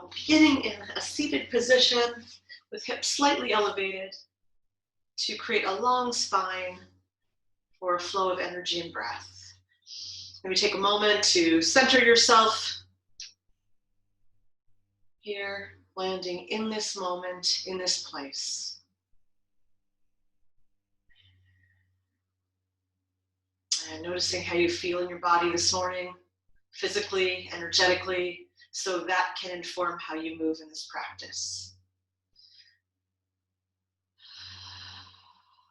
So beginning in a seated position with hips slightly elevated to create a long spine for a flow of energy and breath. Maybe take a moment to center yourself here, landing in this moment, in this place. And noticing how you feel in your body this morning, physically, energetically, so that can inform how you move in this practice.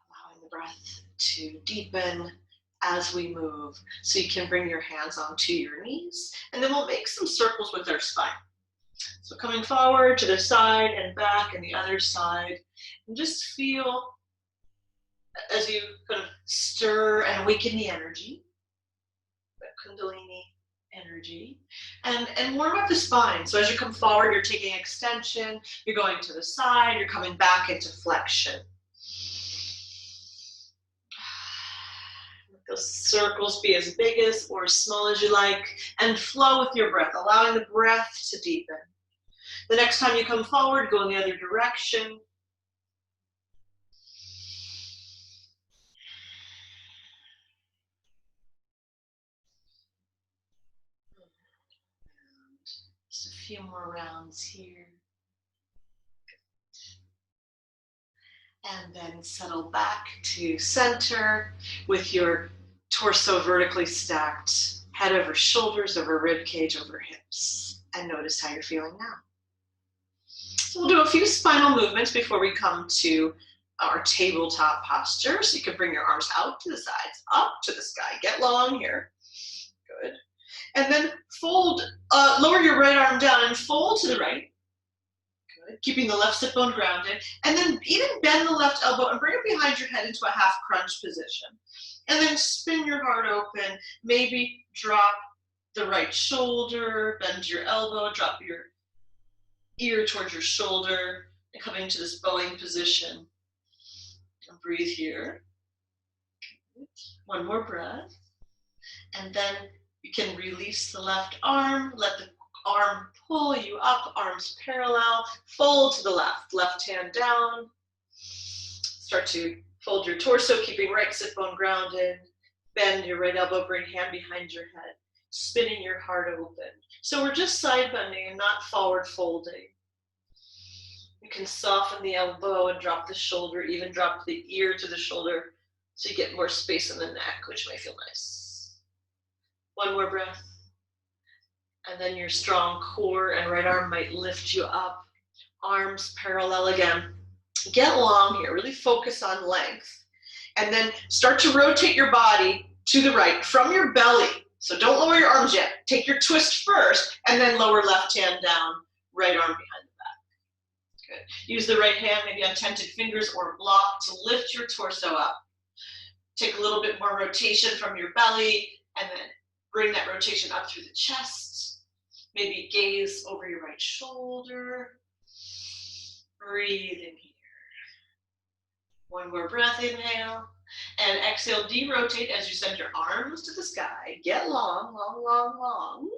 Allowing the breath to deepen as we move. So you can bring your hands onto your knees, and then we'll make some circles with our spine. So coming forward to the side and back and the other side, and just feel as you kind of stir and awaken the energy, that Kundalini energy, and warm up the spine. So as you come forward, you're taking extension, you're going to the side, you're coming back into flexion. Let those circles be as big as or as small as you like, and flow with your breath, allowing the breath to deepen. The next time you come forward, go in the other direction. Just a few more rounds here. And then settle back to center with your torso vertically stacked, head over shoulders, over rib cage, over hips. And notice how you're feeling now. So we'll do a few spinal movements before we come to our tabletop posture. So you can bring your arms out to the sides, up to the sky. Get long here. Good. And then fold, lower your right arm down and fold to the right. Good. Keeping the left sit bone grounded. And then even bend the left elbow and bring it behind your head into a half crunch position. And then spin your heart open. Maybe drop the right shoulder, bend your elbow, drop your ear towards your shoulder, and come into this bowing position. And breathe here. One more breath. And then you can release the left arm, let the arm pull you up, arms parallel, fold to the left, left hand down. Start to fold your torso, keeping right sit bone grounded. Bend your right elbow, bring hand behind your head, spinning your heart open. So we're just side bending and not forward folding. You can soften the elbow and drop the shoulder, even drop the ear to the shoulder so you get more space in the neck, which may feel nice. One more breath. And then your strong core and right arm might lift you up. Arms parallel again. Get long here, really focus on length. And then start to rotate your body to the right from your belly. So don't lower your arms yet. Take your twist first and then lower left hand down, right arm behind the back. Good. Use the right hand, maybe on tented fingers or block to lift your torso up. Take a little bit more rotation from your belly and then bring that rotation up through the chest. Maybe gaze over your right shoulder. Breathe in here. One more breath, inhale. And exhale, de-rotate as you send your arms to the sky. Get long, long, long, long.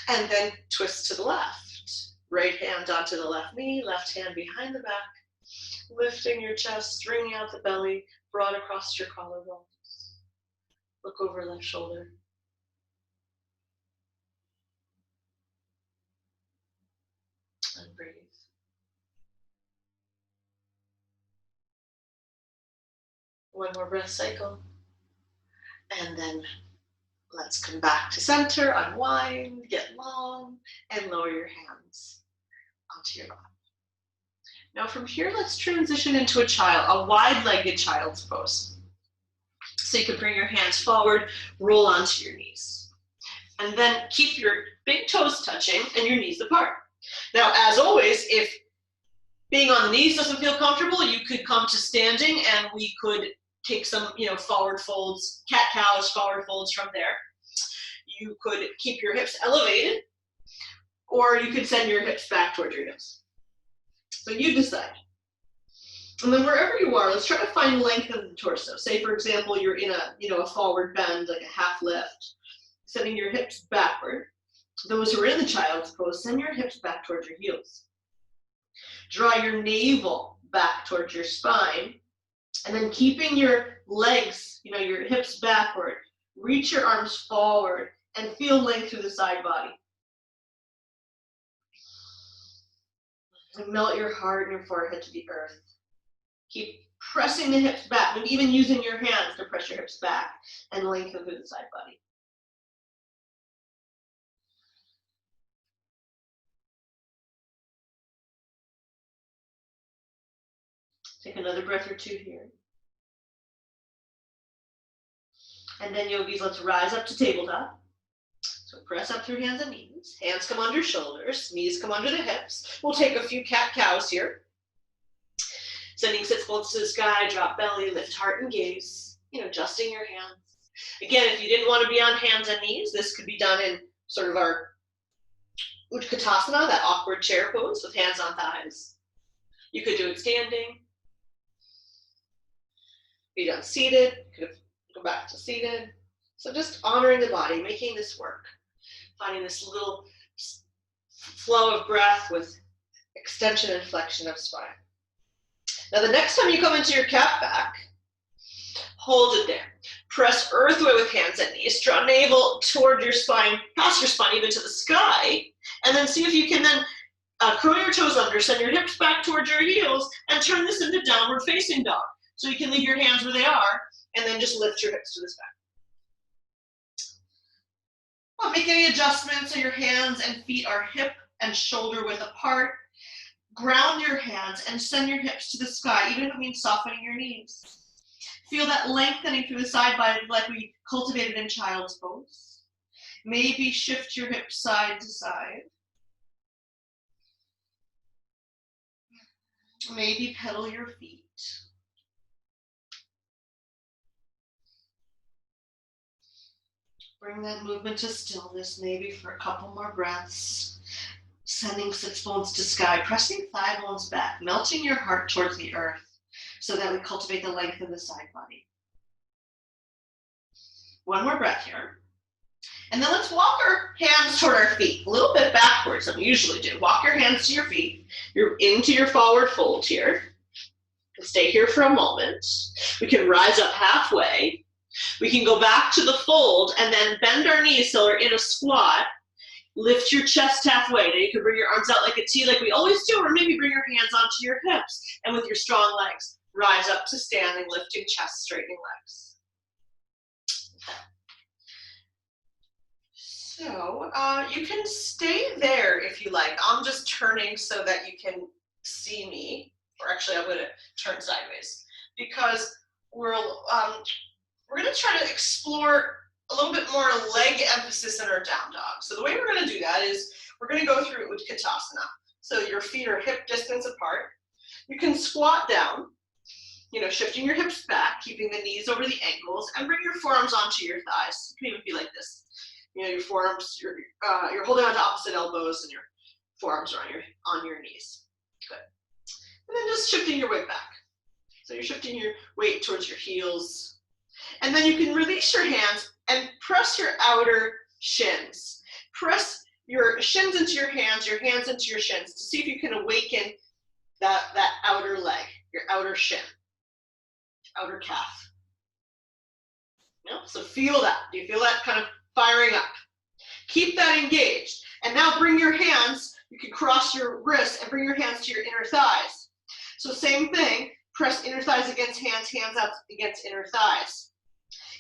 And then twist to the left. Right hand onto the left knee, left hand behind the back. Lifting your chest, stringing out the belly, broad across your collarbones. Look over left shoulder. And breathe. One more breath cycle. And then let's come back to center, unwind, get long, and lower your hands onto your lap. Now from here, let's transition into a wide-legged child's pose. So you can bring your hands forward, roll onto your knees. And then keep your big toes touching and your knees apart. Now, as always, if being on the knees doesn't feel comfortable, you could come to standing and we could take some, forward folds, cat-cows, forward folds from there. You could keep your hips elevated, or you could send your hips back towards your heels. So you decide. And then wherever you are, let's try to find length in the torso. Say, for example, you're in a forward bend, like a half lift, sending your hips backward. Those who are in the child's pose, send your hips back towards your heels. Draw your navel back towards your spine, and then keeping your legs, your hips backward, reach your arms forward and feel length through the side body. And melt your heart and your forehead to the earth. Keep pressing the hips back, maybe even using your hands to press your hips back and lengthen through the side body. Take another breath or two here. And then yogis, let's rise up to tabletop. So press up through hands and knees. Hands come under shoulders, knees come under the hips. We'll take a few cat-cows here. Sending sits bones to the sky, drop belly, lift heart and gaze. Adjusting your hands. Again, if you didn't want to be on hands and knees, this could be done in sort of our Utkatasana, that awkward chair pose with hands on thighs. You could do it standing. Be done seated. Could go back to seated. So just honoring the body, making this work. Finding this little flow of breath with extension and flexion of spine. Now the next time you come into your cat back, hold it there. Press earthway with hands and knees. Draw navel toward your spine, past your spine, even to the sky. And then see if you can then curl your toes under, send your hips back towards your heels, and turn this into downward facing dog. So you can leave your hands where they are, and then just lift your hips to the sky. Well, make any adjustments so your hands and feet are hip and shoulder width apart. Ground your hands and send your hips to the sky, even if it means softening your knees. Feel that lengthening through the side body like we cultivated in child's pose. Maybe shift your hips side to side. Maybe pedal your feet. Bring that movement to stillness, maybe for a couple more breaths. Sending sits bones to sky, pressing thigh bones back, melting your heart towards the earth so that we cultivate the length of the side body. One more breath here. And then let's walk our hands toward our feet, a little bit backwards than we usually do. Walk your hands to your feet. You're into your forward fold here. Stay here for a moment. We can rise up halfway. We can go back to the fold and then bend our knees so we're in a squat. Lift your chest halfway. Now you can bring your arms out like a T like we always do, or maybe bring your hands onto your hips. And with your strong legs, rise up to standing, lifting chest, straightening legs. So you can stay there if you like. I'm just turning so that you can see me. Or actually, I'm going to turn sideways because we're going to try to explore a little bit more leg emphasis in our down dog. So the way we're going to do that is we're going to go through Utkatasana. So your feet are hip distance apart. You can squat down, shifting your hips back, keeping the knees over the ankles, and bring your forearms onto your thighs. You can even be like this. Your forearms, you're holding onto opposite elbows, and your forearms are on your knees. Good. And then just shifting your weight back. So you're shifting your weight towards your heels. And then you can release your hands and press your outer shins. Press your shins into your hands into your shins to see if you can awaken that outer leg, your outer shin, outer calf. So feel that. Do you feel that kind of firing up? Keep that engaged. And now bring your hands, you can cross your wrists and bring your hands to your inner thighs. So same thing, press inner thighs against hands, hands out against inner thighs.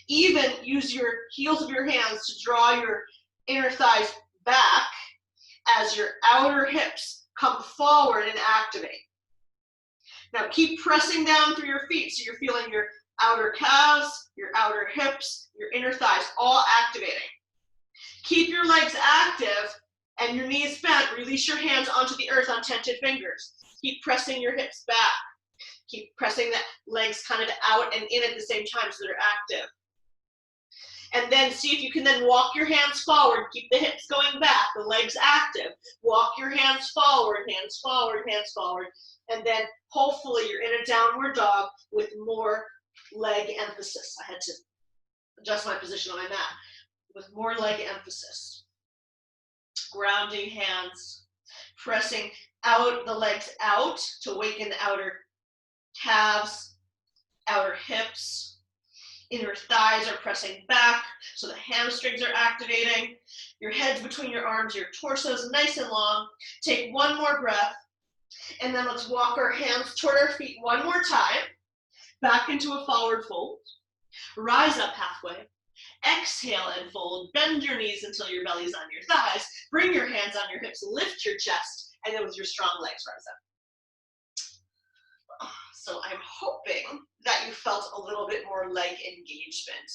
Even use your heels of your hands to draw your inner thighs back as your outer hips come forward and activate. Now keep pressing down through your feet so you're feeling your outer calves, your outer hips, your inner thighs all activating. Keep your legs active and your knees bent. Release your hands onto the earth on tented fingers. Keep pressing your hips back. Keep pressing the legs kind of out and in at the same time so they're active. And then see if you can then walk your hands forward. Keep the hips going back, the legs active. Walk your hands forward, hands forward, hands forward. And then hopefully you're in a downward dog with more leg emphasis. I had to adjust my position on my mat with more leg emphasis. grounding hands, pressing out the legs out to awaken the outer calves, outer hips. Inner thighs are pressing back, so the hamstrings are activating. Your head's between your arms, your torso is nice and long. Take one more breath, and then let's walk our hands toward our feet one more time, back into a forward fold. Rise up halfway. Exhale and fold. Bend your knees until your belly's on your thighs. Bring your hands on your hips, lift your chest, and then with your strong legs, rise up. So I'm hoping that you felt a little bit more leg engagement.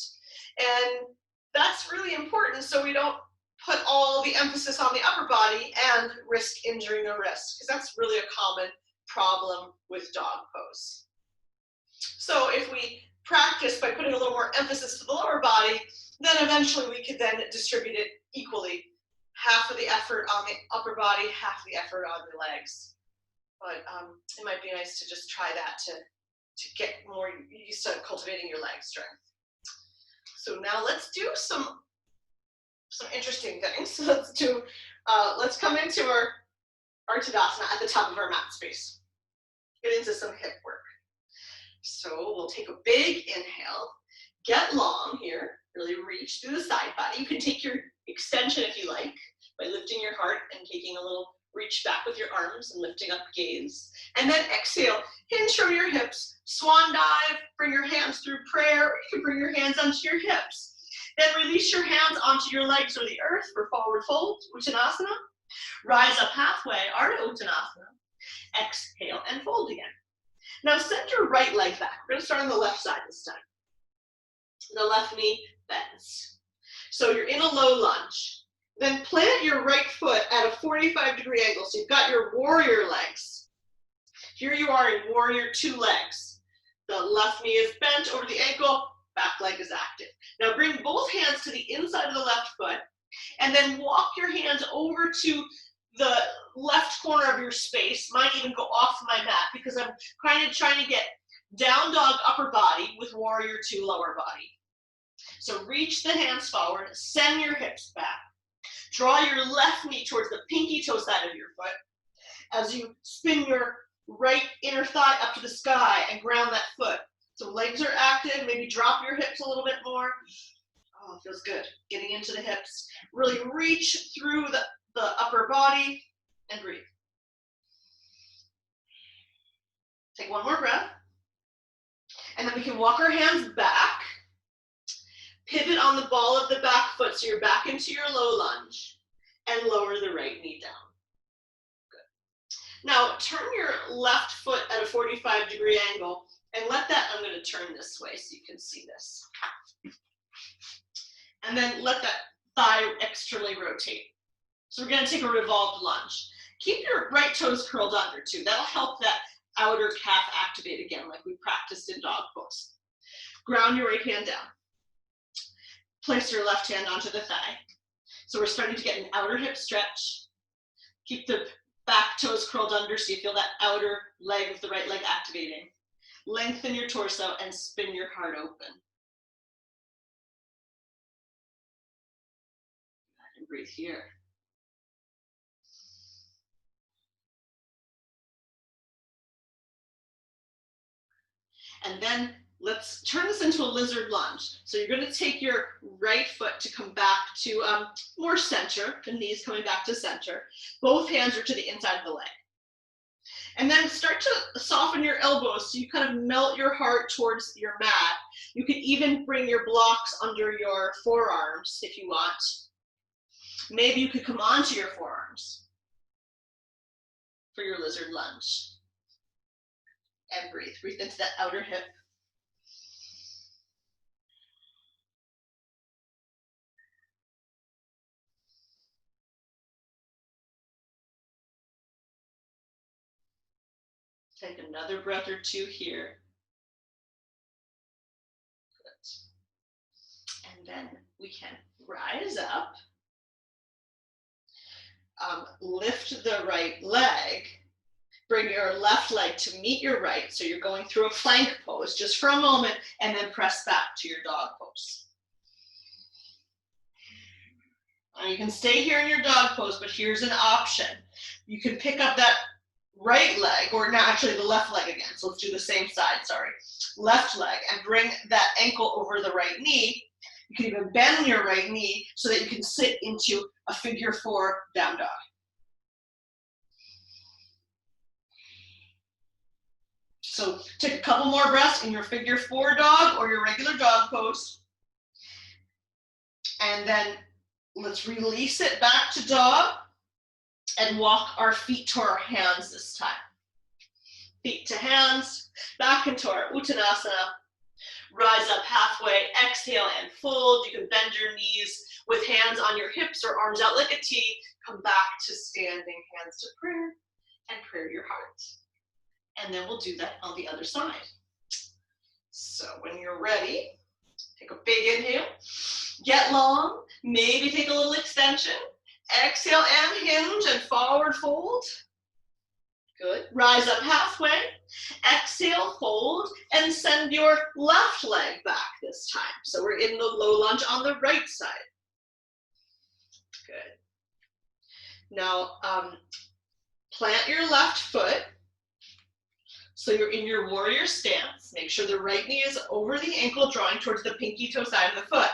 And that's really important so we don't put all the emphasis on the upper body and risk injuring a wrist, because that's really a common problem with dog pose. So if we practice by putting a little more emphasis to the lower body, then eventually we could then distribute it equally. Half of the effort on the upper body, half the effort on the legs. But it might be nice to just try that to get more used to cultivating your leg strength. So now let's do some interesting things. Let's come into our Tadasana at the top of our mat space. Get into some hip work. So we'll take a big inhale, get long here, really reach through the side body. You can take your extension if you like by lifting your heart and taking a little reach back with your arms and lifting up gaze. And then exhale, hinge from your hips, swan dive, bring your hands through prayer, or you can bring your hands onto your hips. Then release your hands onto your legs or the earth for forward fold, Uttanasana. Rise up halfway, Ardha Uttanasana. Exhale and fold again. Now send your right leg back. We're going to start on the left side this time. The left knee bends. So you're in a low lunge. Then plant your right foot at a 45-degree angle. So you've got your warrior legs. Here you are in warrior 2 legs. The left knee is bent over the ankle, back leg is active. Now bring both hands to the inside of the left foot, and then walk your hands over to the left corner of your space. Might even go off my mat because I'm kind of trying to get down dog upper body with warrior 2 lower body. So reach the hands forward, send your hips back. Draw your left knee towards the pinky toe side of your foot as you spin your right inner thigh up to the sky and ground that foot. So legs are active, maybe drop your hips a little bit more. Oh, it feels good. Getting into the hips. Really reach through the upper body and breathe. Take one more breath. And then we can walk our hands back. Pivot on the ball of the back foot so you're back into your low lunge and lower the right knee down. Good. Now turn your left foot at a 45-degree angle and let that, I'm going to turn this way so you can see this. And then let that thigh externally rotate. So we're going to take a revolved lunge. Keep your right toes curled under too. That'll help that outer calf activate again like we practiced in dog pose. Ground your right hand down. Place your left hand onto the thigh. So we're starting to get an outer hip stretch. Keep the back toes curled under so you feel that outer leg of the right leg activating. Lengthen your torso and spin your heart open. And breathe here. And then let's turn this into a lizard lunge. So you're going to take your right foot to come back to more center, the knees coming back to center. Both hands are to the inside of the leg. And then start to soften your elbows so you kind of melt your heart towards your mat. You can even bring your blocks under your forearms if you want. Maybe you could come onto your forearms for your lizard lunge. And breathe. Breathe into that outer hip. Take another breath or two here. Good. And then we can rise up. Lift the right leg. Bring your left leg to meet your right. So you're going through a plank pose just for a moment and then press back to your dog pose. Now you can stay here in your dog pose, but here's an option. You can pick up that right leg, or now actually the left leg again. So let's do the same side, sorry. Left leg, and bring that ankle over the right knee. You can even bend your right knee so that you can sit into a figure 4 down dog. So take a couple more breaths in your figure 4 dog or your regular dog pose. And then let's release it back to dog and walk our feet to our hands this time. Feet to hands, back into our Uttanasana. Rise up halfway, exhale and fold. You can bend your knees with hands on your hips or arms out like a T. Come back to standing, hands to prayer, and prayer your heart. And then we'll do that on the other side. So when you're ready, take a big inhale, get long, maybe take a little extension. Exhale and hinge and forward fold. Good. Rise up halfway. Exhale, fold, and send your left leg back this time. So we're in the low lunge on the right side. Good. Now, plant your left foot. So you're in your warrior stance. Make sure the right knee is over the ankle, drawing towards the pinky toe side of the foot.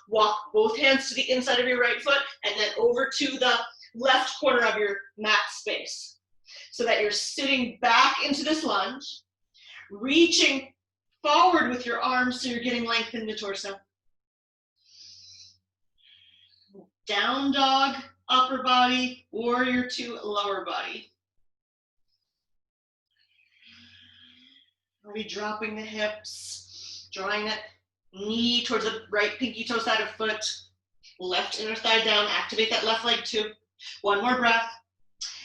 Walk both hands to the inside of your right foot and then over to the left corner of your mat space, so that you're sitting back into this lunge, reaching forward with your arms so you're getting length in the torso. Down dog, upper body, warrior 2, lower body. We'll be dropping the hips, drawing that knee towards the right pinky toe side of foot, left inner thigh down, activate that left leg too. One more breath,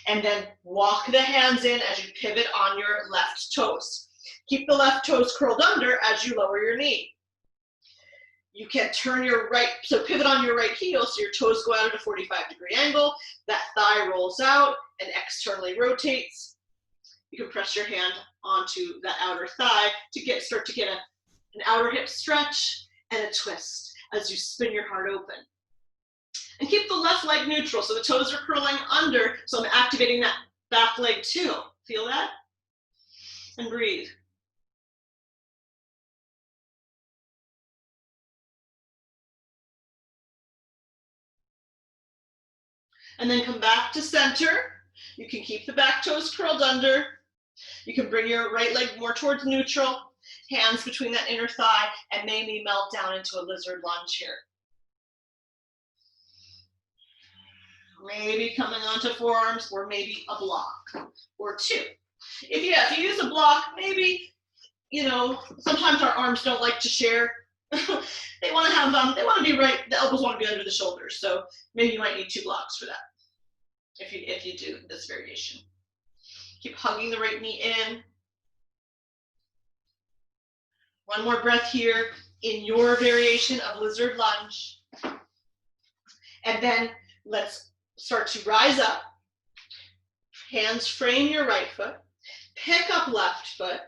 and then walk the hands in as you pivot on your left toes. Keep the left toes curled under as you lower your knee. You can turn your right, so pivot on your right heel so your toes go out at a 45-degree angle, that thigh rolls out and externally rotates. You can press your hand onto that outer thigh to start to get an outer hip stretch and a twist as you spin your heart open. And keep the left leg neutral, so the toes are curling under, so I'm activating that back leg too. Feel that? And breathe. And then come back to center. You can keep the back toes curled under. You can bring your right leg more towards neutral, hands between that inner thigh, and maybe melt down into a lizard lunge here. Maybe coming onto forearms, or maybe a block or 2. If you use a block, maybe, sometimes our arms don't like to share. They want to be right, the elbows want to be under the shoulders. So maybe you might need 2 blocks for that if you do this variation. Keep hugging the right knee in. One more breath here in your variation of lizard lunge. And then let's start to rise up. Hands frame your right foot. Pick up left foot.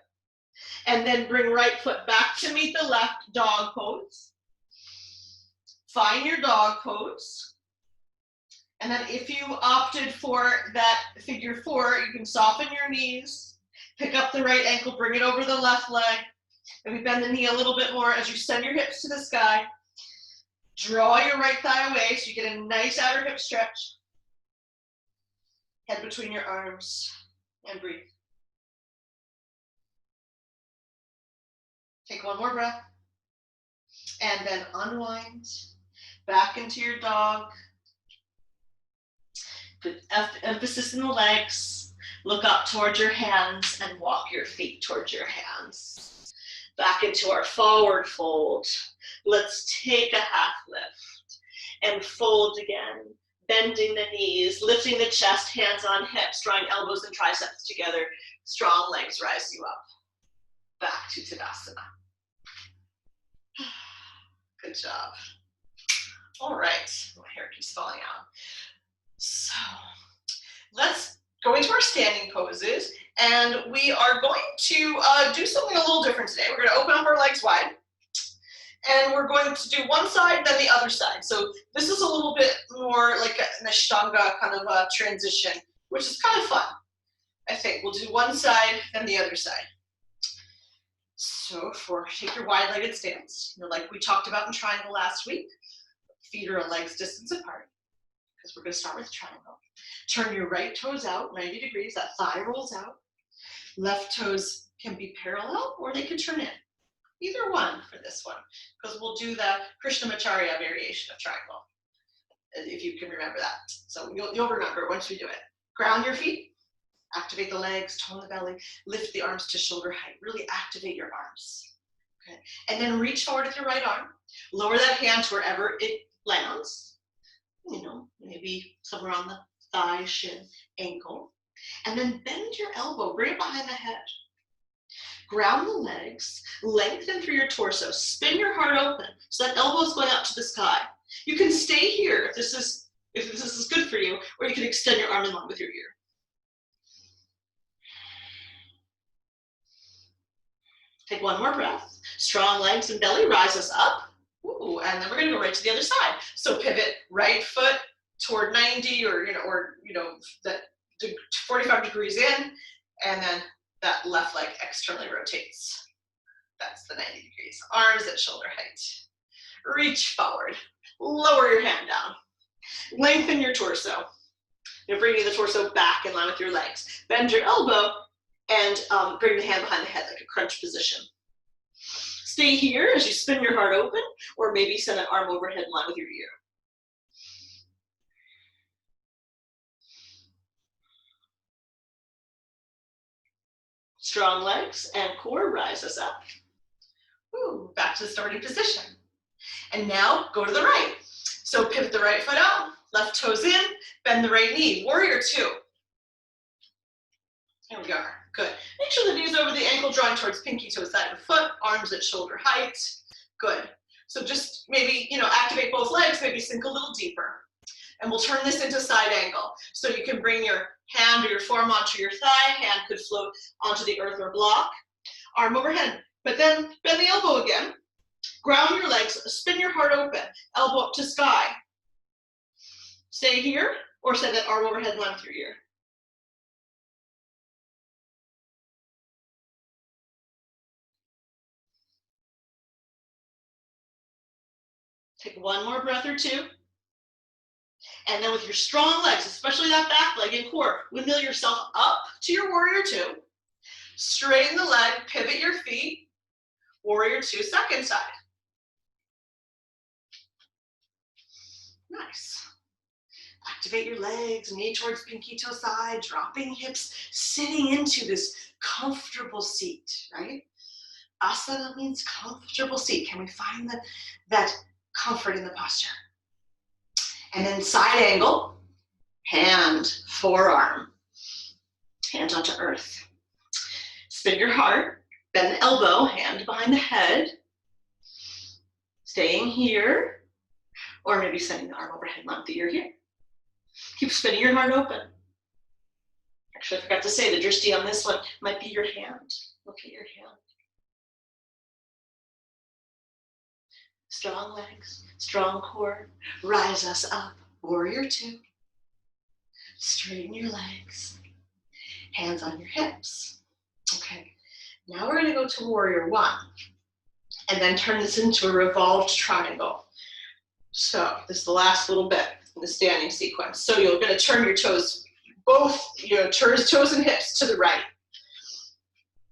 And then bring right foot back to meet the left, dog pose. Find your dog pose. And then if you opted for that figure 4, you can soften your knees, pick up the right ankle, bring it over the left leg, and we bend the knee a little bit more as you send your hips to the sky. Draw your right thigh away so you get a nice outer hip stretch. Head between your arms and breathe. Take one more breath. And then unwind back into your dog. Put emphasis in the legs. Look up towards your hands and walk your feet towards your hands. Back into our forward fold. Let's take a half lift and fold again. Bending the knees, lifting the chest, hands on hips, drawing elbows and triceps together. Strong legs rise you up. Back to Tadasana. Good job. All right, my hair keeps falling out. So let's go into our standing poses, and we are going to do something a little different today. We're going to open up our legs wide, And we're going to do one side, then the other side. So this is a little bit more like an Ashtanga kind of a transition, which is kind of fun. I think we'll do one side, then the other side. So take your wide-legged stance, like we talked about in triangle last week. Feet are a leg's distance apart, because we're going to start with triangle. Turn your right toes out 90 degrees, that thigh rolls out. Left toes can be parallel or they can turn in. Either one for this one, because we'll do the Krishnamacharya variation of triangle, if you can remember that. So you'll remember once we do it. Ground your feet, activate the legs, tone the belly, lift the arms to shoulder height. Really activate your arms. Okay. And then reach forward with your right arm. Lower that hand to wherever it lands. Maybe somewhere on the thigh, shin, ankle. And then bend your elbow, bring it behind the head. Ground the legs, lengthen through your torso, spin your heart open so that elbow is going up to the sky. You can stay here if this is good for you, or you can extend your arm in line with your ear. Take one more breath. Strong legs and belly, rise us up. Ooh, and then we're gonna go right to the other side. So pivot right foot toward 90 or that 45 degrees in, and then that left leg externally rotates. That's the 90 degrees. Arms at shoulder height. Reach forward. Lower your hand down. Lengthen your torso. You're bringing the torso back in line with your legs. Bend your elbow and bring the hand behind the head like a crunch position. Stay here as you spin your heart open, or maybe send an arm overhead in line with your ear. Strong legs and core, rise us up. Ooh, back to the starting position. And now go to the right. So pivot the right foot out, left toes in, bend the right knee, warrior two. Here we are, good. Make sure the knees over the ankle, drawing towards pinky toe side of the foot, arms at shoulder height, good. So just maybe, activate both legs, maybe sink a little deeper. And we'll turn this into side angle. So you can bring your hand or your forearm onto your thigh, hand could float onto the earth or block, arm overhead. But then bend the elbow again, ground your legs, spin your heart open, elbow up to sky. Stay here, or send that arm overhead line with your ear. Take one more breath or two. And then with your strong legs, especially that back leg and core, windmill yourself up to your warrior two. Straighten the leg, pivot your feet. Warrior two, second side. Nice. Activate your legs, knee towards pinky toe side, dropping hips, sitting into this comfortable seat, right? Asana means comfortable seat. Can we find that comfort in the posture? And then side angle, hand, forearm, hand onto earth. Spin your heart, bend the elbow, hand behind the head. Staying here, or maybe sending the arm overhead line with the ear here. Keep spinning your heart open. Actually, I forgot to say the drishti on this one might be your hand. Look at your hand. Strong legs, strong core, rise us up, warrior two. Straighten your legs, hands on your hips. Okay, now we're gonna go to warrior one, and then turn this into a revolved triangle. So this is the last little bit in the standing sequence. So you're gonna turn your toes, both toes and hips to the right.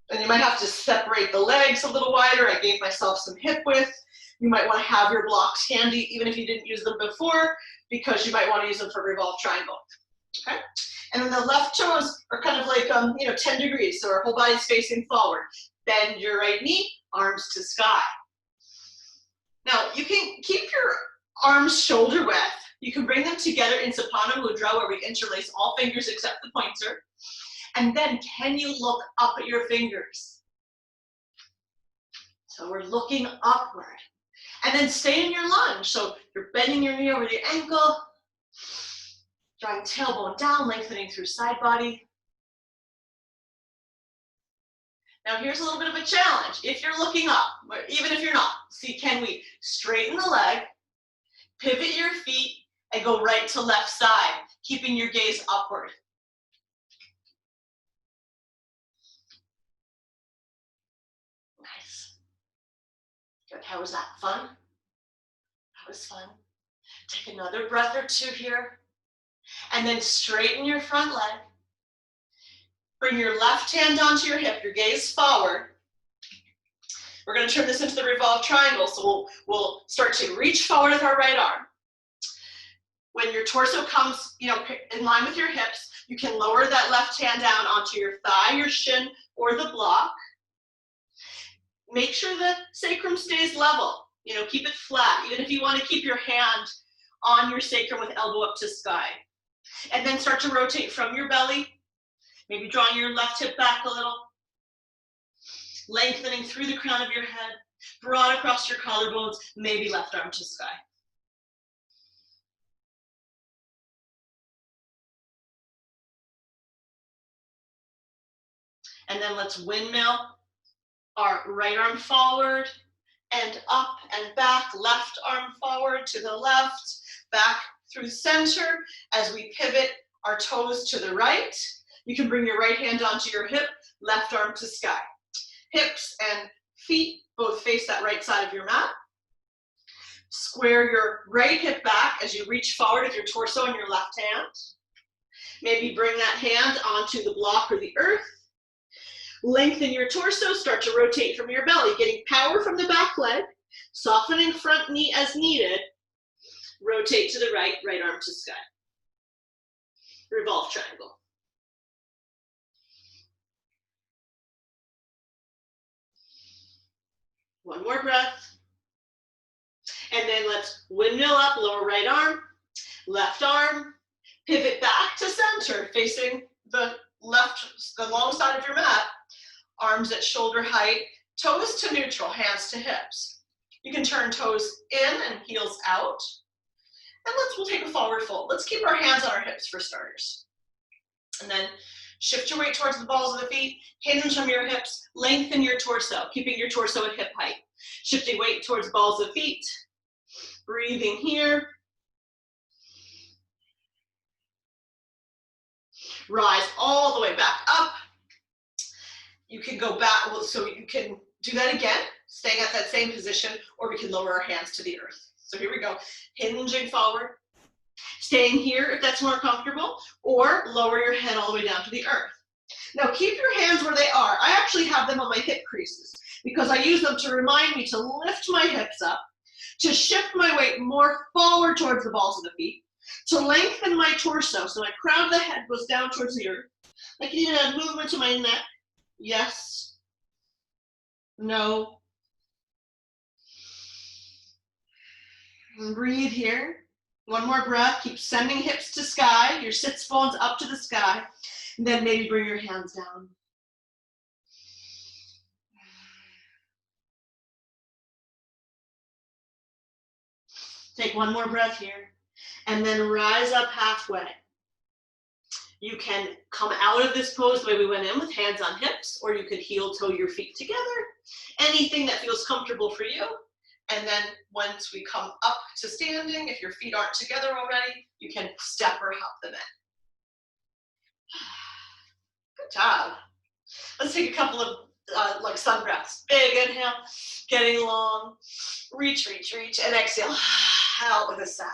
And you might have to separate the legs a little wider. I gave myself some hip width. You might want to have your blocks handy, even if you didn't use them before, because you might want to use them for revolved triangle. Okay? And then the left toes are kind of like 10 degrees, so our whole body's facing forward. Bend your right knee, arms to sky. Now you can keep your arms shoulder width. You can bring them together in Sapana Mudra, where we interlace all fingers except the pointer. And then can you look up at your fingers? So we're looking upward. And then stay in your lunge. So you're bending your knee over the ankle, drawing tailbone down, lengthening through side body. Now here's a little bit of a challenge. If you're looking up, or even if you're not, see, can we straighten the leg, pivot your feet, and go right to left side, keeping your gaze upward. Nice. Good. How was that? Fun? That was fun. Take another breath or two here, and then straighten your front leg. Bring your left hand onto your hip, your gaze forward. We're going to turn this into the revolved triangle, so we'll start to reach forward with our right arm. When your torso comes, in line with your hips, you can lower that left hand down onto your thigh, your shin, or the block. Make sure the sacrum stays level. Keep it flat, even if you want to keep your hand on your sacrum with elbow up to sky. And then start to rotate from your belly, maybe drawing your left hip back a little, lengthening through the crown of your head, broad across your collarbones, maybe left arm to sky. And then let's windmill our right arm forward and up and back, left arm forward to the left, back through center as we pivot our toes to the right. You can bring your right hand onto your hip, left arm to sky. Hips and feet both face that right side of your mat. Square your right hip back as you reach forward with your torso and your left hand. Maybe bring that hand onto the block or the earth. Lengthen your torso, start to rotate from your belly, getting power from the back leg, softening front knee as needed. Rotate to the right, right arm to sky. Revolve triangle. One more breath. And then let's windmill up, lower right arm, left arm, pivot back to center, facing the long side of your mat. Arms at shoulder height, toes to neutral, hands to hips. You can turn toes in and heels out. And we'll take a forward fold. Let's keep our hands on our hips for starters. And then shift your weight towards the balls of the feet, hinge from your hips, lengthen your torso, keeping your torso at hip height. Shifting weight towards balls of feet, breathing here. Rise all the way back up. You can go back, so you can do that again, staying at that same position, or we can lower our hands to the earth. So here we go, hinging forward, staying here if that's more comfortable, or lower your head all the way down to the earth. Now keep your hands where they are. I actually have them on my hip creases because I use them to remind me to lift my hips up, to shift my weight more forward towards the balls of the feet, to lengthen my torso so my crown of the head goes down towards the earth. I can even add movement to my neck. Yes. No. And breathe here. One more breath. Keep sending hips to sky, your sits bones up to the sky. And then maybe bring your hands down. Take one more breath here. And then rise up halfway. You can come out of this pose the way we went in with hands on hips, or you could heel toe your feet together. Anything that feels comfortable for you. And then once we come up to standing, if your feet aren't together already, you can step or hop them in. Good job. Let's take a couple of like sun breaths. Big inhale, getting long. Reach, reach, reach, and exhale out with a sigh.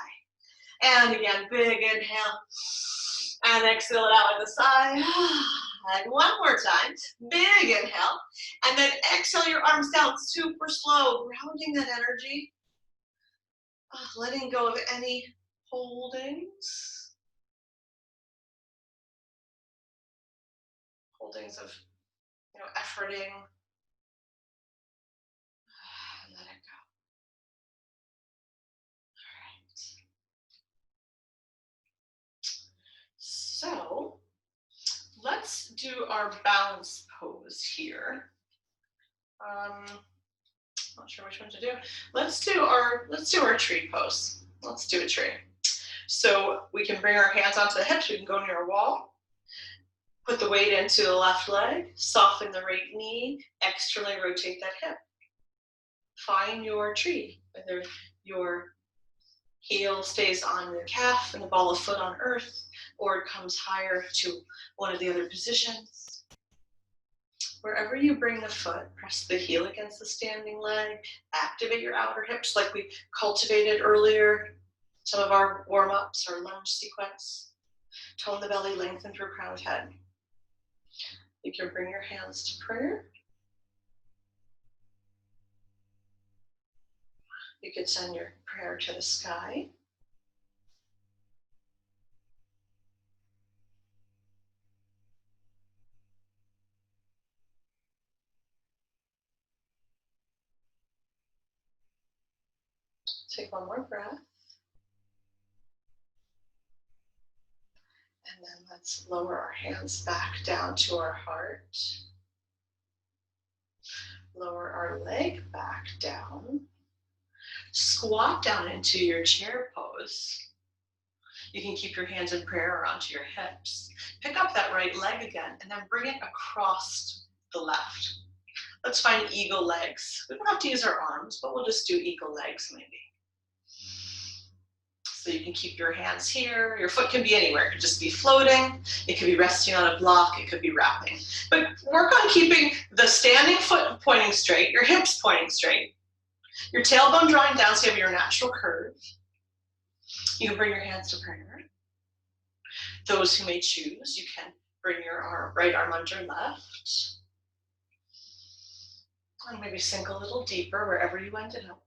And again, big inhale. And exhale it out with a sigh. And one more time, big inhale. And then exhale your arms down super slow, grounding that energy. Letting go of any holdings. Holdings of, efforting. Let it go. So let's do our balance pose here. Not sure which one to do. Let's do our tree pose. Let's do a tree. So we can bring our hands onto the hips. We can go near a wall. Put the weight into the left leg. Soften the right knee. Externally rotate that hip. find your tree, whether your heel stays on the calf and the ball of foot on earth, or it comes higher to one of the other positions. Wherever you bring the foot, press the heel against the standing leg, activate your outer hips like we cultivated earlier, some of our warm-ups or lunge sequence. Tone the belly, lengthen through crown of head. You can bring your hands to prayer. You could send your prayer to the sky. Take one more breath. And then let's lower our hands back down to our heart. Lower our leg back down. Squat down into your chair pose. You can keep your hands in prayer or onto your hips. Pick up that right leg again and then bring it across the left. Let's find eagle legs. We don't have to use our arms, but we'll just do eagle legs maybe. So you can keep your hands here. Your foot can be anywhere. It could just be floating. It could be resting on a block. It could be wrapping. But work on keeping the standing foot pointing straight, your hips pointing straight, your tailbone drawing down so you have your natural curve. You can bring your hands to prayer. Those who may choose, you can bring your right arm under left. And maybe sink a little deeper wherever you ended up.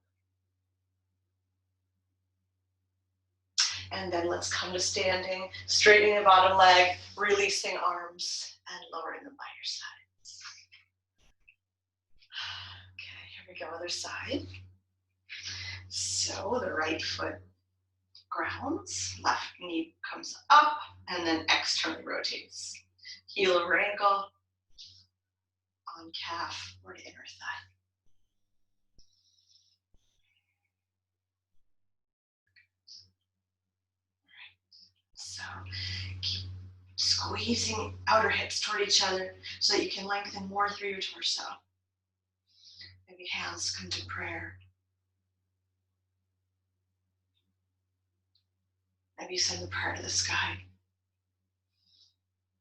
And then let's come to standing, straightening the bottom leg, releasing arms, and lowering them by your sides. Okay, here we go, other side. So the right foot grounds, left knee comes up, and then externally rotates. Heel over ankle, on calf, or to inner thigh. So keep squeezing outer hips toward each other so that you can lengthen more through your torso. Maybe hands come to prayer. Maybe you send the prayer to the sky.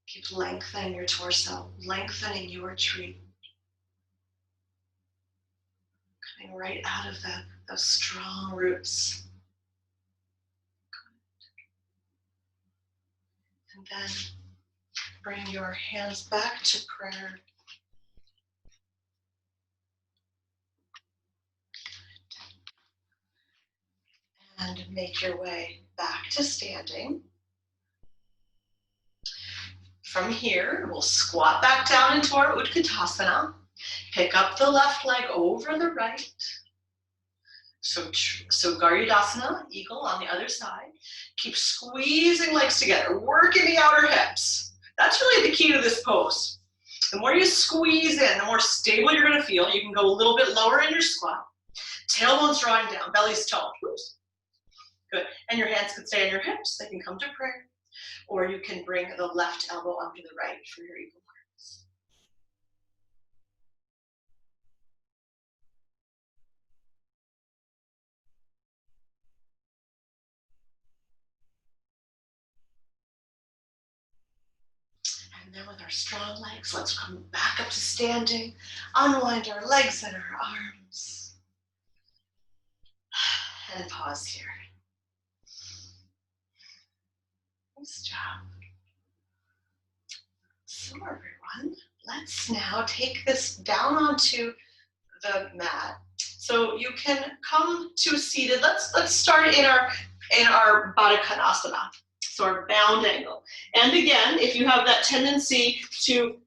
Keep lengthening your torso, lengthening your tree. Coming right out of those strong roots. And then bring your hands back to prayer. And make your way back to standing. From here, we'll squat back down into our Utkatasana. Pick up the left leg over the right. So Garudasana, eagle on the other side. Keep squeezing legs together, working the outer hips. That's really the key to this pose. The more you squeeze in, the more stable you're gonna feel. You can go a little bit lower in your squat. Tailbone's drawing down, belly's toned. Oops. Good, and your hands can stay on your hips. They can come to prayer. Or you can bring the left elbow under the right for your eagle arms. And then with our strong legs, let's come back up to standing, unwind our legs and our arms. And pause here. Nice job. So everyone, let's now take this down onto the mat. So you can come to seated. Let's start in our Baddha Konasana. So our bound angle. And again, if you have that tendency to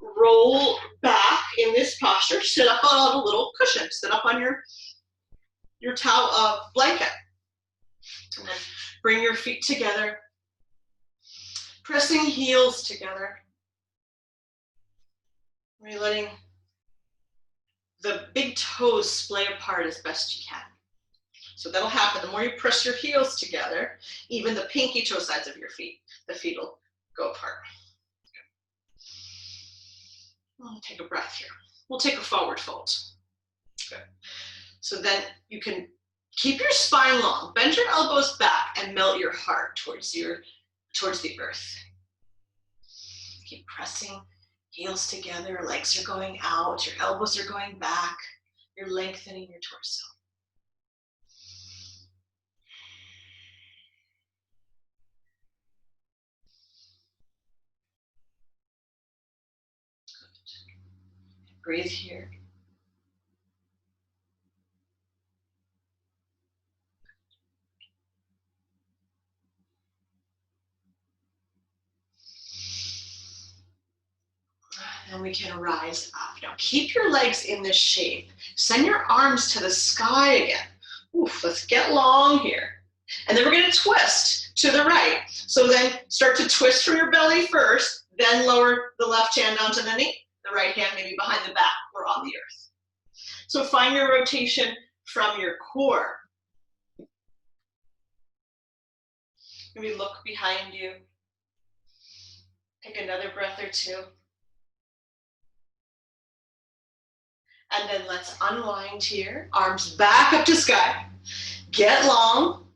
roll back in this posture, sit up on a little cushion. Sit up on your towel blanket. And then bring your feet together. Pressing heels together. Really letting the big toes splay apart as best you can. So that'll happen. The more you press your heels together, even the pinky toe sides of your feet, the feet will go apart. Okay. We'll take a breath here. We'll take a forward fold. Good. So then you can keep your spine long, bend your elbows back, and melt your heart towards the earth. Keep pressing heels together, legs are going out, your elbows are going back, you're lengthening your torso. Good. Breathe here. And we can rise up. Now keep your legs in this shape. Send your arms to the sky again. Oof, let's get long here. And then we're going to twist to the right. So then start to twist from your belly first, then lower the left hand onto the knee, the right hand maybe behind the back or on the earth. So find your rotation from your core. Maybe look behind you. Take another breath or two. And then let's unwind here. Arms back up to sky. Get long.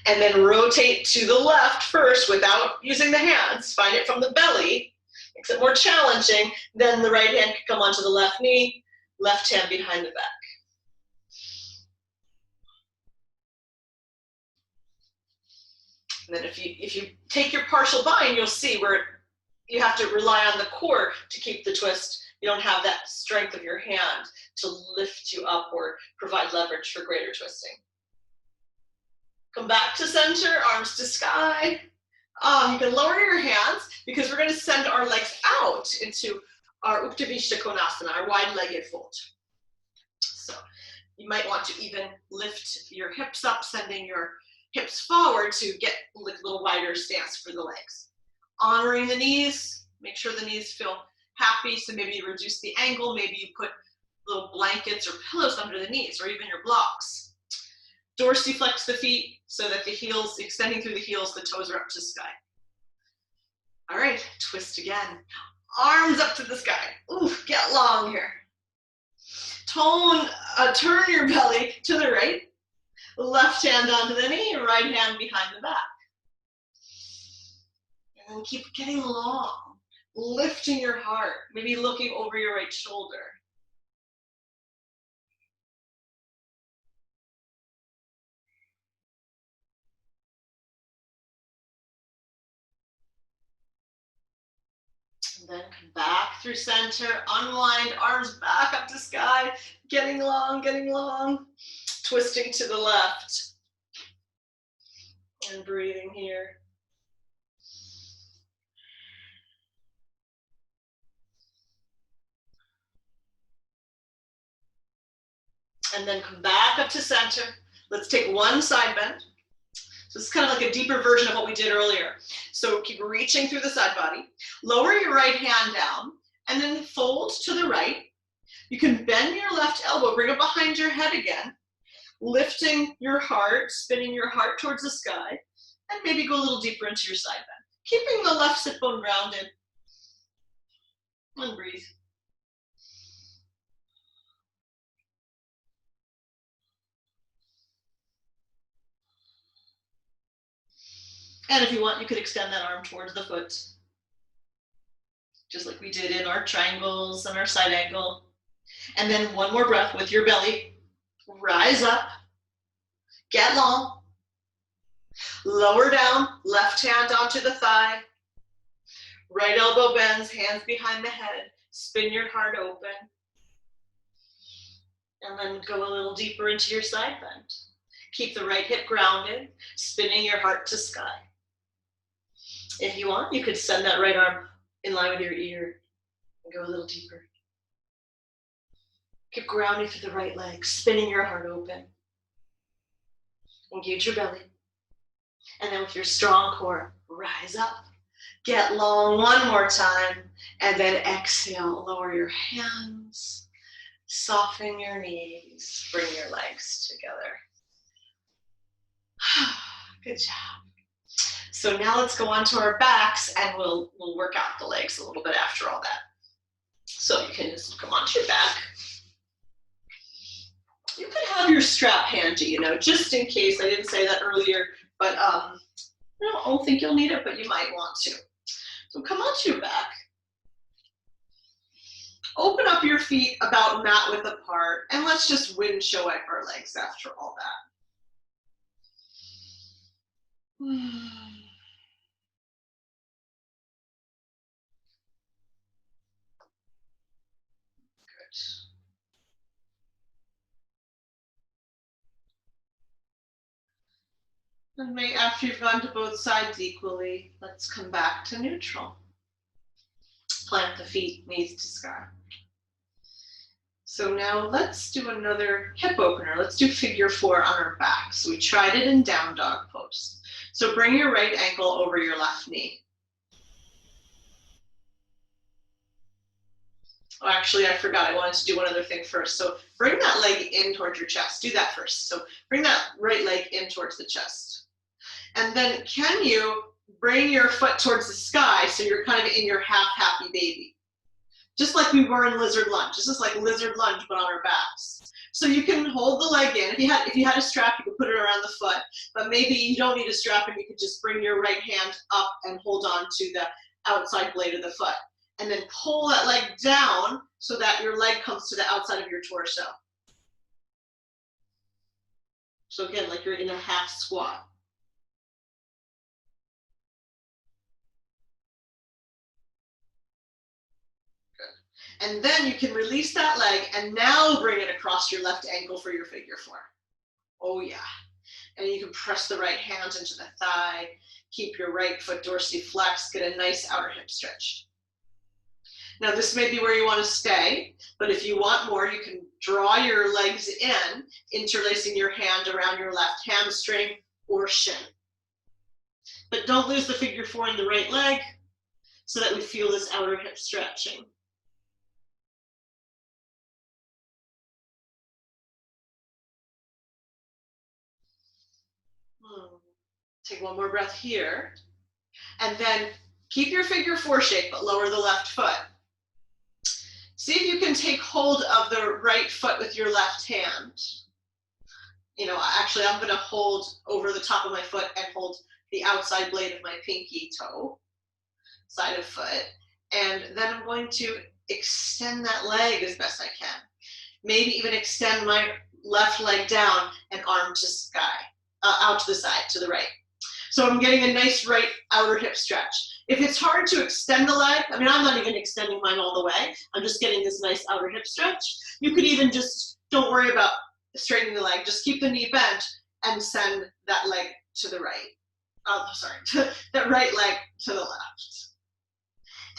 And then rotate to the left first without using the hands. Find it from the belly. Makes it more challenging. Then the right hand can come onto the left knee. Left hand behind the back. And then if you take your partial bind, you'll see where you have to rely on the core to keep the twist. You don't have that strength of your hand to lift you up or provide leverage for greater twisting. Come back to center, arms to sky. You can lower your hands because we're going to send our legs out into our Uttanasana Konasana, our wide-legged fold. So you might want to even lift your hips up, sending your hips forward to get a little wider stance for the legs. Honoring the knees, make sure the knees feel happy, so maybe you reduce the angle, maybe you put little blankets or pillows under the knees, or even your blocks. Dorsiflex the feet so that the heels, extending through the heels, the toes are up to the sky. All right, twist again. Arms up to the sky. Ooh, get long here. Turn your belly to the right. Left hand onto the knee, right hand behind the back. And then keep getting long, lifting your heart, maybe looking over your right shoulder. And then come back through center, unwind, arms back up to sky, getting long, twisting to the left. And breathing here. And then come back up to center. Let's take one side bend. So it's kind of like a deeper version of what we did earlier. So keep reaching through the side body. Lower your right hand down and then fold to the right. You can bend your left elbow, bring it behind your head again, lifting your heart, spinning your heart towards the sky, and maybe go a little deeper into your side bend. Keeping the left sit bone grounded. And breathe. And if you want, you could extend that arm towards the foot, just like we did in our triangles and our side angle. And then one more breath with your belly. Rise up, get long, lower down, left hand onto the thigh, right elbow bends, hands behind the head, spin your heart open, and then go a little deeper into your side bend. Keep the right hip grounded, spinning your heart to sky. If you want, you could send that right arm in line with your ear and go a little deeper. Keep grounding through the right leg, spinning your heart open. Engage your belly. And then with your strong core, rise up. Get long one more time. And then exhale, lower your hands. Soften your knees. Bring your legs together. Good job. So now let's go on to our backs and we'll work out the legs a little bit after all that. So you can just come onto your back. You could have your strap handy, you know, just in case. I didn't say that earlier, but I don't think you'll need it, but you might want to. So come onto your back. Open up your feet about mat width apart, and let's just windshield wipe our legs after all that. Good. And after you've gone to both sides equally, let's come back to neutral. Plant the feet, knees to sky. So now let's do another hip opener. Let's do figure 4 on our back. So we tried it in down dog pose. So bring your right ankle over your left knee. Oh, actually, I forgot. I wanted to do one other thing first. So bring that leg in towards your chest. Do that first. So bring that right leg in towards the chest. And then can you bring your foot towards the sky so you're kind of in your half happy baby? Just like we were in lizard lunge. This is like lizard lunge, but on our backs. So you can hold the leg in. If you had a strap, you could put it around the foot. But maybe you don't need a strap and you could just bring your right hand up and hold on to the outside blade of the foot. And then pull that leg down so that your leg comes to the outside of your torso. So again, like you're in a half squat. Good. And then you can release that leg and now bring it across your left ankle for your figure 4. Oh yeah. And you can press the right hand into the thigh, keep your right foot dorsiflexed, get a nice outer hip stretch. Now this may be where you want to stay, but if you want more, you can draw your legs in, interlacing your hand around your left hamstring or shin. But don't lose the figure 4 in the right leg so that we feel this outer hip stretching. Take one more breath here. And then keep your figure 4 shape, but lower the left foot. See if you can take hold of the right foot with your left hand. You know, actually, I'm going to hold over the top of my foot and hold the outside blade of my pinky toe, side of foot. And then I'm going to extend that leg as best I can. Maybe even extend my left leg down and arm to sky, out to the side, to the right. So I'm getting a nice right outer hip stretch. If it's hard to extend the leg, I mean, I'm not even extending mine all the way. I'm just getting this nice outer hip stretch. You could even just, don't worry about straightening the leg. Just keep the knee bent and send that leg to the right. Oh, sorry, that right leg to the left.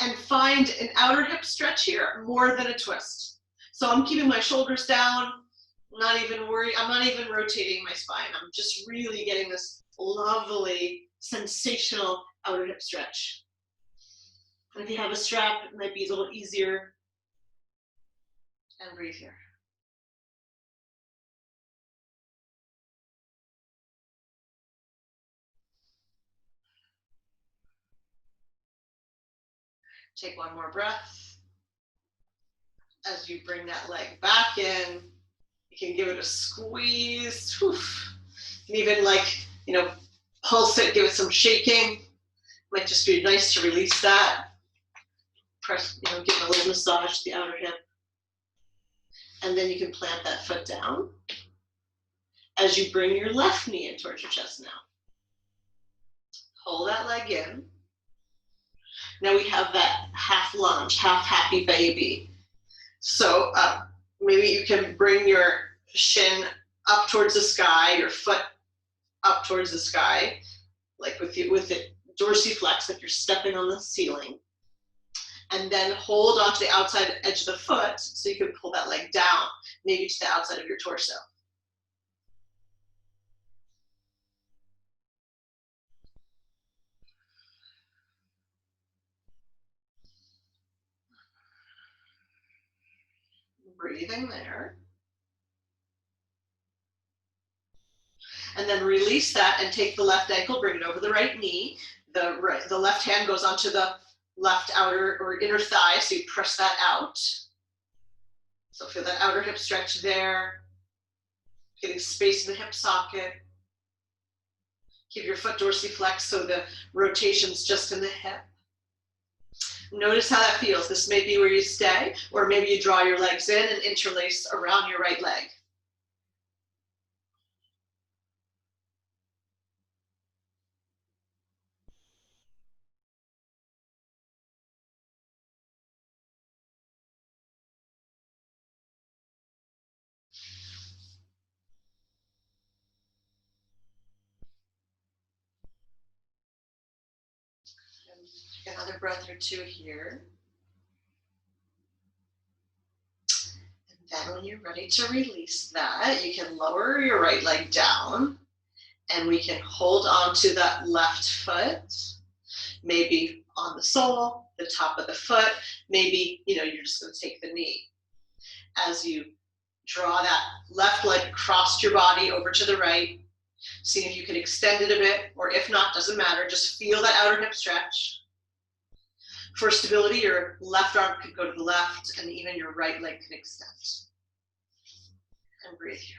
And find an outer hip stretch here, more than a twist. So I'm keeping my shoulders down. I'm not even worried. I'm not even rotating my spine. I'm just really getting this lovely, sensational outer hip stretch. And if you have a strap, it might be a little easier. And breathe here. Take one more breath. As you bring that leg back in, you can give it a squeeze. Oof. You can even, like, you know, pulse it, give it some shaking. Might just be nice to release that. Press, you know, give it a little massage to the outer hip. And then you can plant that foot down as you bring your left knee in towards your chest now. Hold that leg in. Now we have that half lunge, half happy baby. So maybe you can bring your shin up towards the sky, your foot up towards the sky, like with it dorsiflex, like you're stepping on the ceiling. And then hold onto the outside edge of the foot so you can pull that leg down, maybe to the outside of your torso. Breathing there. And then release that and take the left ankle, bring it over the right knee. The left hand goes onto the left outer or inner thigh, so you press that out. So feel that outer hip stretch there. Getting space in the hip socket. Keep your foot dorsiflexed so the rotation's just in the hip. Notice how that feels. This may be where you stay, or maybe you draw your legs in and interlace around your right leg. Take another breath or two here. And then when you're ready to release that, you can lower your right leg down, and we can hold on to that left foot, maybe on the sole, the top of the foot, maybe, you're just going to take the knee. As you draw that left leg across your body over to the right, seeing if you can extend it a bit, or if not, doesn't matter, just feel that outer hip stretch. For stability, your left arm could go to the left, and even your right leg can extend. And breathe here.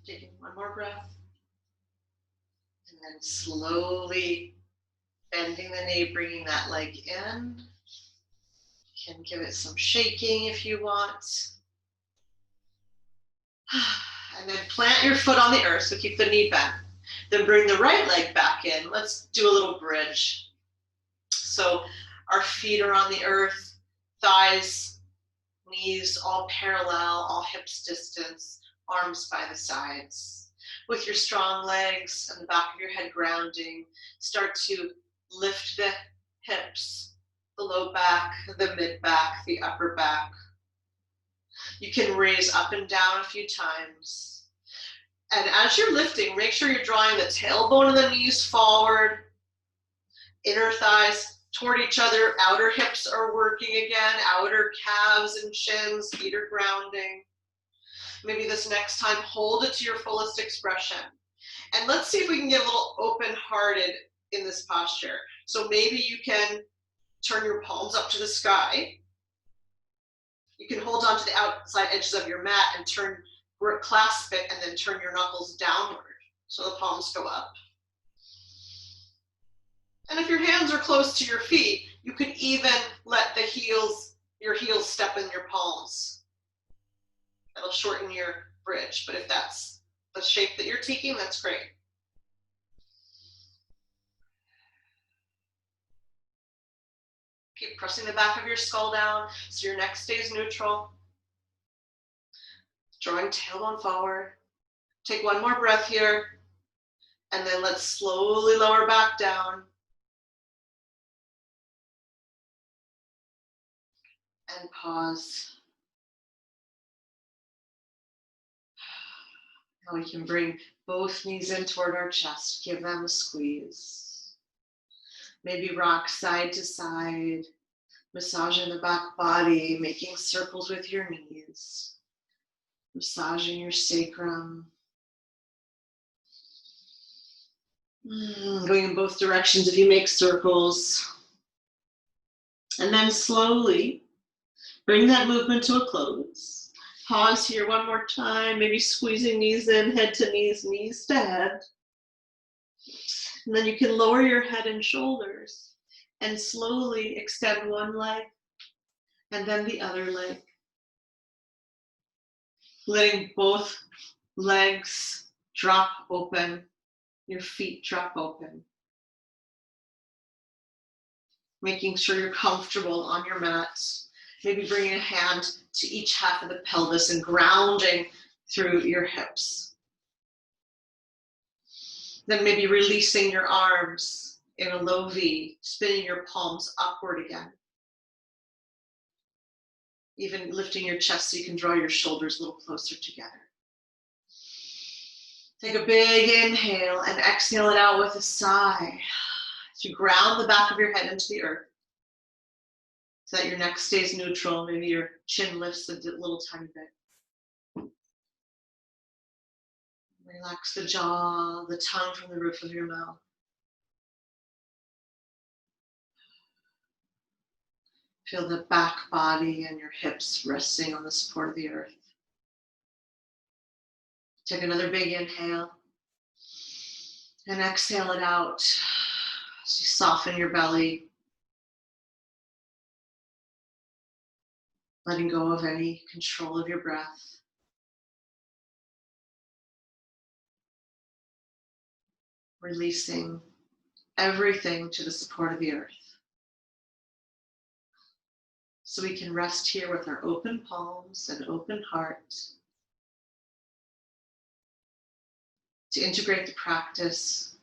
Taking one more breath. And then slowly bending the knee, bringing that leg in. You can give it some shaking if you want. And then plant your foot on the earth, so keep the knee bent. Then bring the right leg back in. Let's do a little bridge. So our feet are on the earth, thighs, knees all parallel, all hips distance, arms by the sides. With your strong legs and the back of your head grounding, start to lift the hips, the low back, the mid back, the upper back. You can raise up and down a few times. And as you're lifting, make sure you're drawing the tailbone of the knees forward, inner thighs toward each other, outer hips are working again, outer calves and shins, feet are grounding. Maybe this next time, hold it to your fullest expression. And let's see if we can get a little open-hearted in this posture. So maybe you can turn your palms up to the sky. You can hold on to the outside edges of your mat and clasp it, and then turn your knuckles downward so the palms go up. And if your hands are close to your feet, you can even let your heels step in your palms. That'll shorten your bridge, but if that's the shape that you're taking, that's great. Keep pressing the back of your skull down so your neck stays neutral. Drawing tailbone forward. Take one more breath here, and then let's slowly lower back down. And pause. Now we can bring both knees in toward our chest. Give them a squeeze. Maybe rock side to side. Massaging the back body, making circles with your knees. Massaging your sacrum. Going in both directions if you make circles. And then slowly bring that movement to a close. Pause here one more time, maybe squeezing knees in, head to knees, knees to head. And then you can lower your head and shoulders and slowly extend one leg and then the other leg. Letting both legs drop open, your feet drop open. Making sure you're comfortable on your mat. Maybe bringing a hand to each half of the pelvis and grounding through your hips. Then maybe releasing your arms in a low V, spinning your palms upward again. Even lifting your chest so you can draw your shoulders a little closer together. Take a big inhale and exhale it out with a sigh. As you ground the back of your head into the earth. so that your neck stays neutral. Maybe your chin lifts a little tiny bit. Relax the jaw, the tongue from the roof of your mouth. Feel the back body and your hips resting on the support of the earth. Take another big inhale and exhale it out as you soften your belly, letting go of any control of your breath. Releasing everything to the support of the earth. So we can rest here with our open palms and open heart to integrate the practice,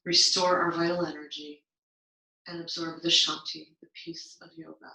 restore our vital energy, and absorb the Shanti, the peace of yoga.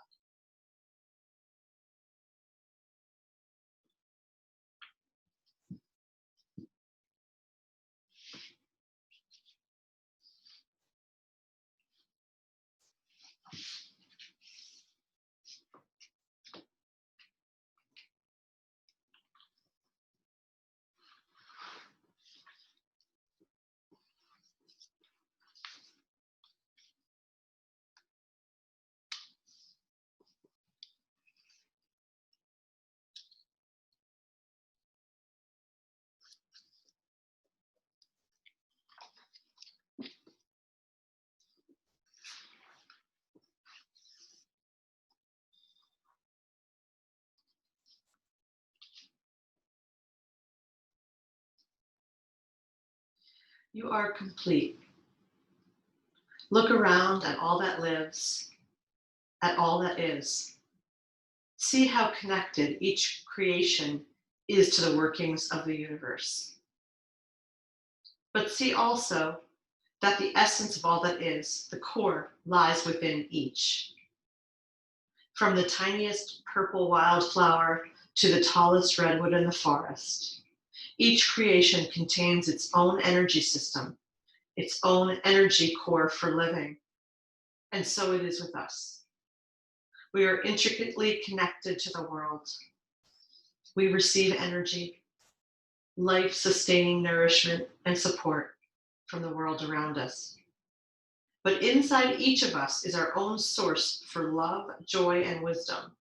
You are complete. Look around at all that lives, at all that is. See how connected each creation is to the workings of the universe. But see also that the essence of all that is, the core, lies within each. From the tiniest purple wildflower to the tallest redwood in the forest, each creation contains its own energy system, its own energy core for living. And so it is with us. We are intricately connected to the world. We receive energy, life-sustaining nourishment and support from the world around us. But inside each of us is our own source for love, joy, and wisdom.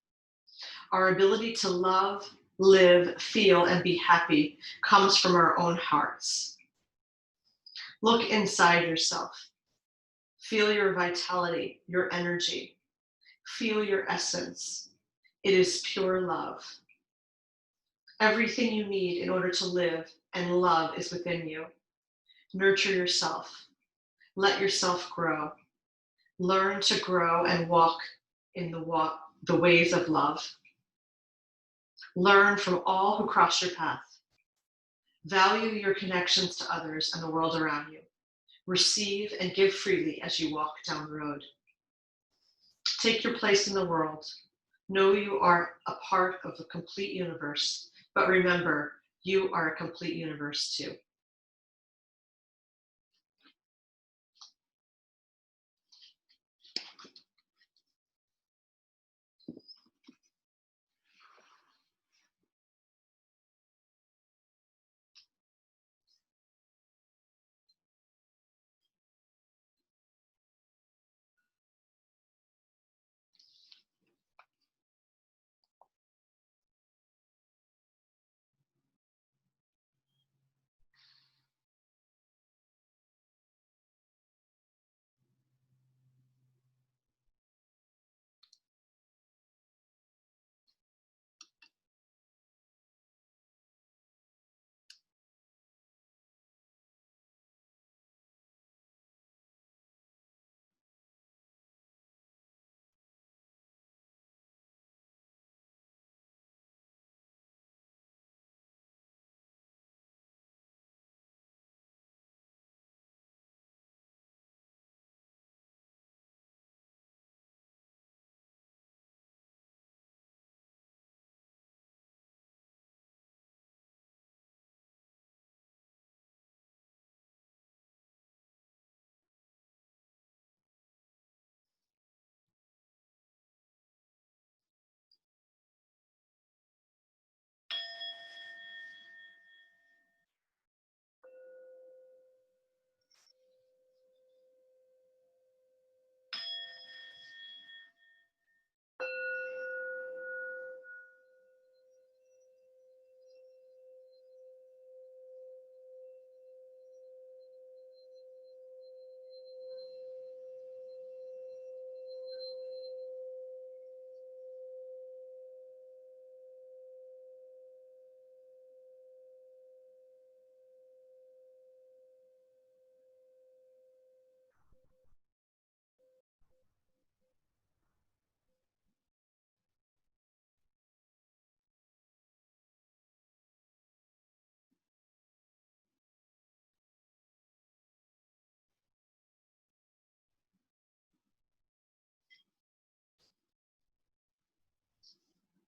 Our ability to love, live, feel, and be happy comes from our own hearts. Look inside yourself. Feel your vitality, your energy. Feel your essence. It is pure love. Everything you need in order to live and love is within you. Nurture yourself. Let yourself grow. Learn to grow and walk in the ways of love. Learn from all who cross your path. Value your connections to others and the world around you. Receive and give freely as you walk down the road. Take your place in the world. Know you are a part of the complete universe, but remember, you are a complete universe too.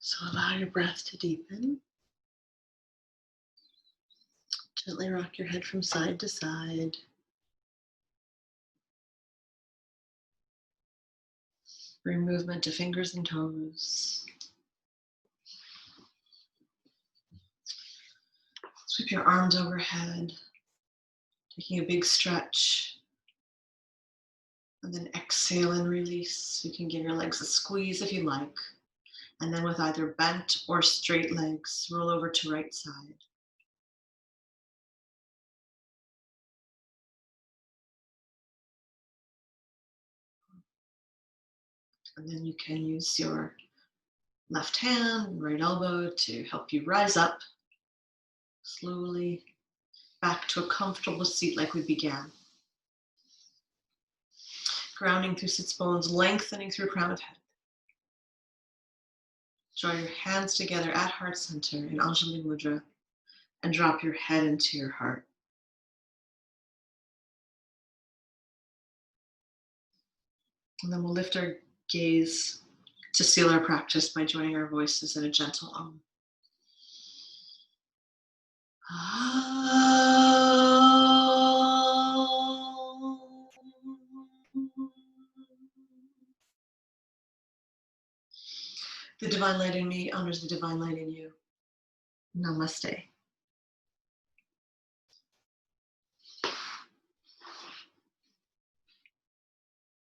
So allow your breath to deepen. Gently rock your head from side to side. Bring movement to fingers and toes. Sweep your arms overhead, taking a big stretch. And then exhale and release. You can give your legs a squeeze if you like. And then with either bent or straight legs, roll over to right side. And then you can use your left hand, right elbow to help you rise up slowly back to a comfortable seat like we began. Grounding through sits bones, lengthening through crown of head. Draw your hands together at heart center in Anjali Mudra and drop your head into your heart. And then we'll lift our gaze to seal our practice by joining our voices in a gentle Om. The divine light in me honors the divine light in you. Namaste.